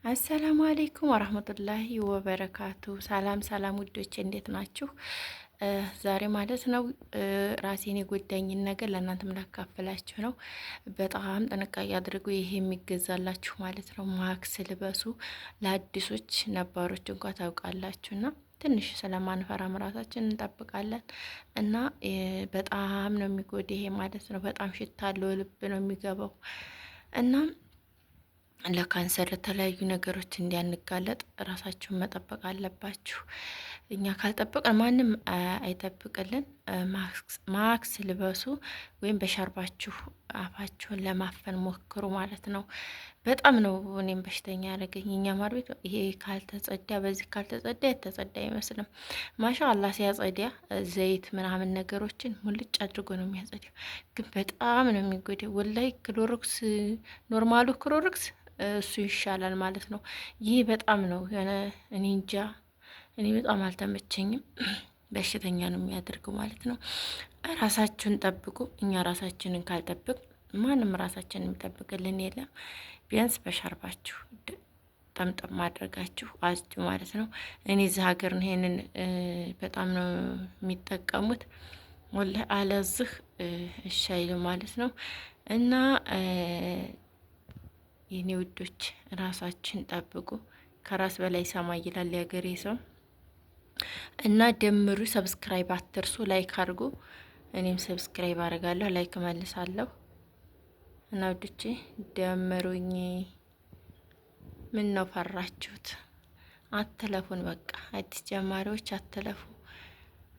አሰላሙ አሌይኩም ወራህመቱላሂ ወበረካቱ። ሰላም ሰላም ውዶች እንዴት ናችሁ? ዛሬ ማለት ነው ራሴን የጎዳኝን ነገር ለእናንተም ላካፍላችሁ ነው። በጣም ጥንቃቄ አድርጉ። ይሄ የሚገዛላችሁ ማለት ነው ማክስ ልበሱ። ለአዲሶች ነባሮች እንኳ ታውቃላችሁና ትንሽ ስለማንፈራ ራሳችን እንጠብቃለን እና በጣም ነው የሚጎዳ ይሄ ማለት ነው። በጣም ሽታ አለው፣ ልብ ነው የሚገባው እና ለካንሰር ለተለያዩ ነገሮች እንዲያንጋለጥ ራሳችሁን መጠበቅ አለባችሁ። እኛ ካልጠበቅን ማንም አይጠብቅልን። ማክስ ልበሱ ወይም በሻርባችሁ አፋችሁን ለማፈን ሞክሩ ማለት ነው። በጣም ነው እኔም በሽተኛ ያደረገኝ። እኛ ማር ቤት ይሄ ካልተጸዳ በዚህ ካልተጸዳ የተጸዳ አይመስልም። ማሻ አላህ ሲያጸዳ ዘይት ምናምን ነገሮችን ሙልጭ አድርጎ ነው የሚያጸዳው። ግን በጣም ነው የሚጎዳው ወላይ። ክሎሮክስ ኖርማሉ ክሎሮክስ እሱ ይሻላል ማለት ነው። ይህ በጣም ነው የሆነ እኔ እንጃ፣ እኔ በጣም አልተመቸኝም። በሽተኛ ነው የሚያደርገው ማለት ነው። ራሳችሁን ጠብቁ። እኛ ራሳችንን ካልጠብቅ ማንም ራሳችንን የሚጠብቅልን የለም። ቢያንስ በሻርባችሁ ጠምጠም ማድረጋችሁ አዝጁ ማለት ነው። እኔ እዚህ ሀገር ይሄንን በጣም ነው የሚጠቀሙት። ወላሂ አለዝህ እሻይሉ ማለት ነው እና የኔ ውዶች ራሳችን ጠብቁ። ከራስ በላይ ሰማይ ይላል የሀገሬ ሰው እና ደምሩ። ሰብስክራይብ አትርሱ፣ ላይክ አድርጉ። እኔም ሰብስክራይብ አደርጋለሁ፣ ላይክ መልሳለሁ እና ውዶቼ ደምሩኝ። ምን ነው ፈራችሁት? አትለፉን። በቃ አዲስ ጀማሪዎች አትለፉ።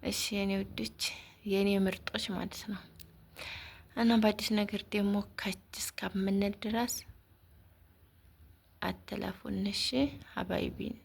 እሺ የኔ ውዶች፣ የኔ ምርጦች ማለት ነው እና በአዲስ ነገር ደግሞ ከች እስከምንል ድረስ አትለፉን። እሺ ሀባይቢን